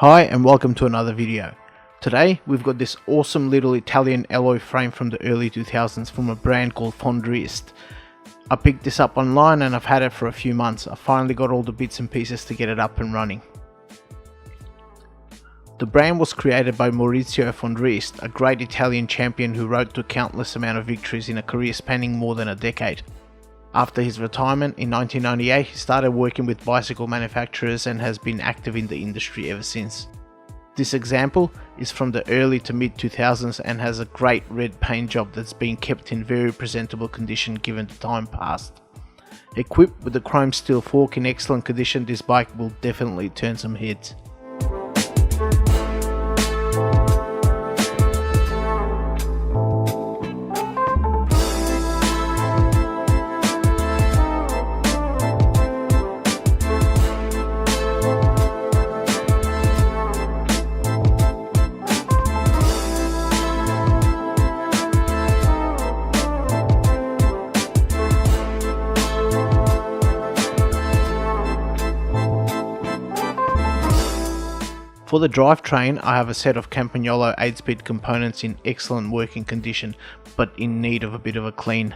Hi and welcome to another video. Today we've got this awesome little Italian alloy frame from the early 2000s from a brand called Fondriest. I picked this up online and I've had it for a few months. I finally got all the bits and pieces to get it up and running. The brand was created by Maurizio Fondriest, a great Italian champion who rode to a countless amount of victories in a career spanning more than a decade. After his retirement in 1998, he started working with bicycle manufacturers and has been active in the industry ever since. This example is from the early to mid 2000s and has a great red paint job that's been kept in very presentable condition given the time past. Equipped with a chrome steel fork in excellent condition, this bike will definitely turn some heads. For the drivetrain, I have a set of Campagnolo 8-speed components in excellent working condition, but in need of a bit of a clean.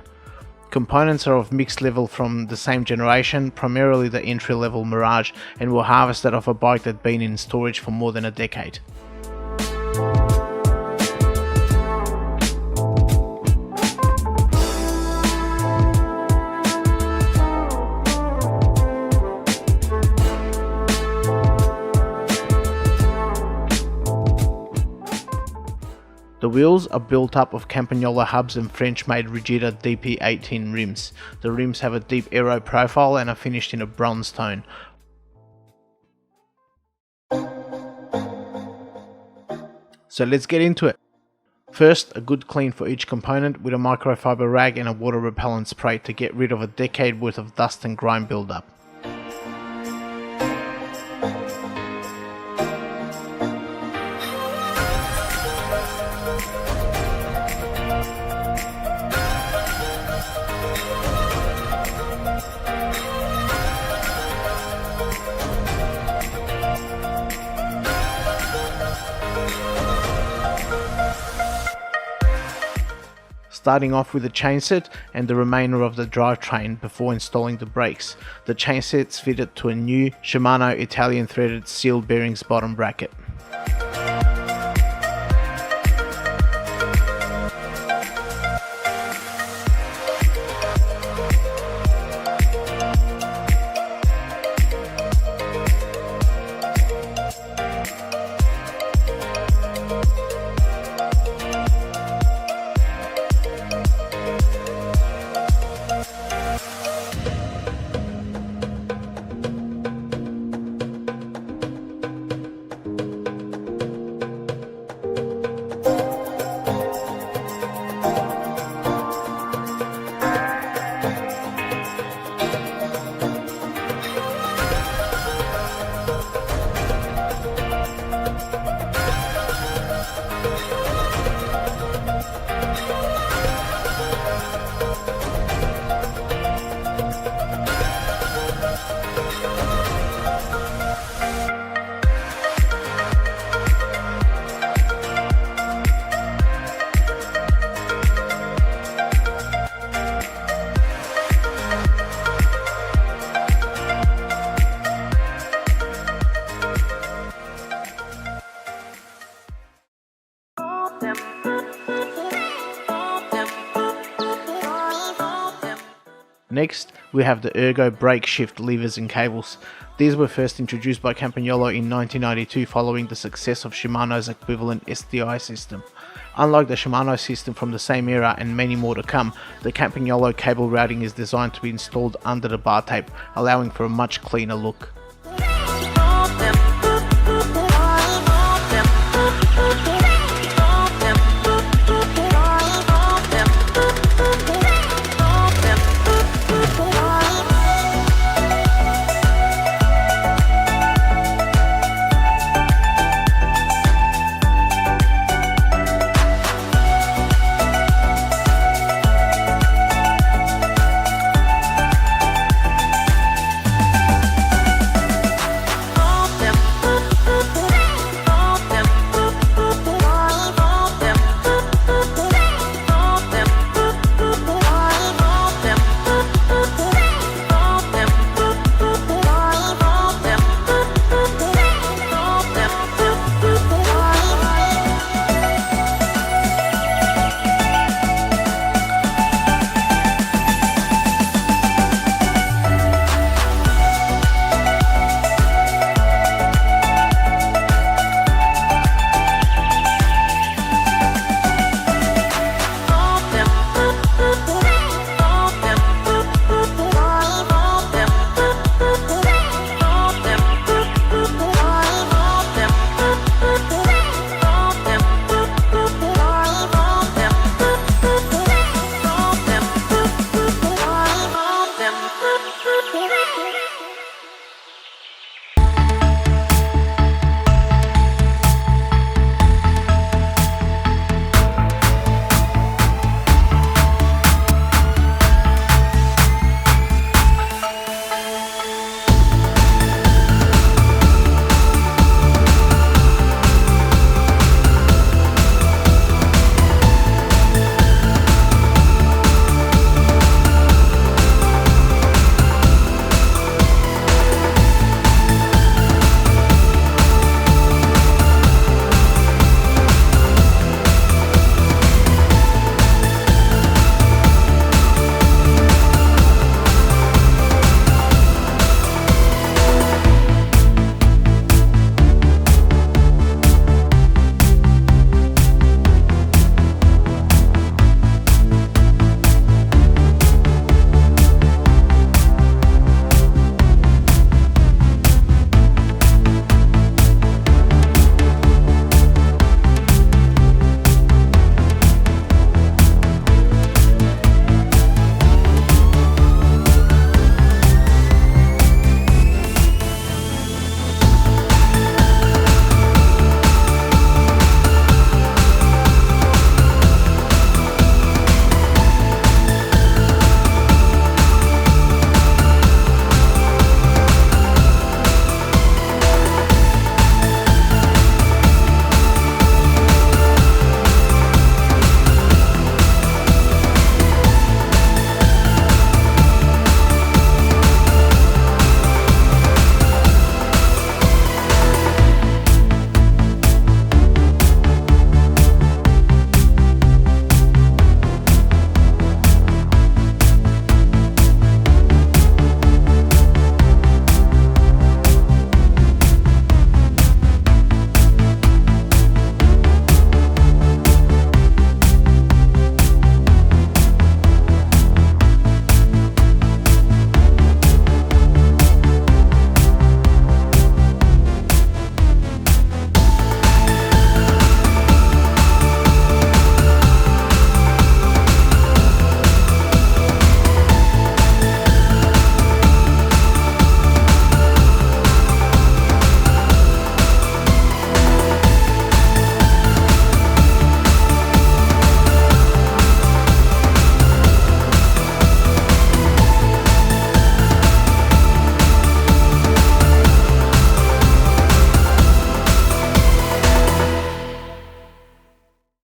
Components are of mixed level from the same generation, primarily the entry-level Mirage, and were harvested off a bike that had been in storage for more than a decade. The wheels are built up of Campagnolo hubs and French-made Rigida DP18 rims. The rims have a deep aero profile and are finished in a bronze tone. So let's get into it. First, a good clean for each component with a microfiber rag and a water repellent spray to get rid of a decade worth of dust and grime buildup. Starting off with the chainset and the remainder of the drivetrain before installing the brakes. The chainset's fitted to a new Shimano Italian threaded sealed bearings bottom bracket. Next, we have the ergo brake shift levers and cables. These were first introduced by Campagnolo in 1992 following the success of Shimano's equivalent STI system. Unlike the Shimano system from the same era and many more to come, the Campagnolo cable routing is designed to be installed under the bar tape, allowing for a much cleaner look.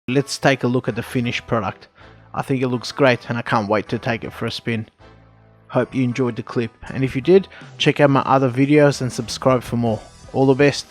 Let's take a look at the finished product. I think it looks great and I can't wait to take it for a spin. Hope you enjoyed the clip, and if you did, check out my other videos and subscribe for more. All the best.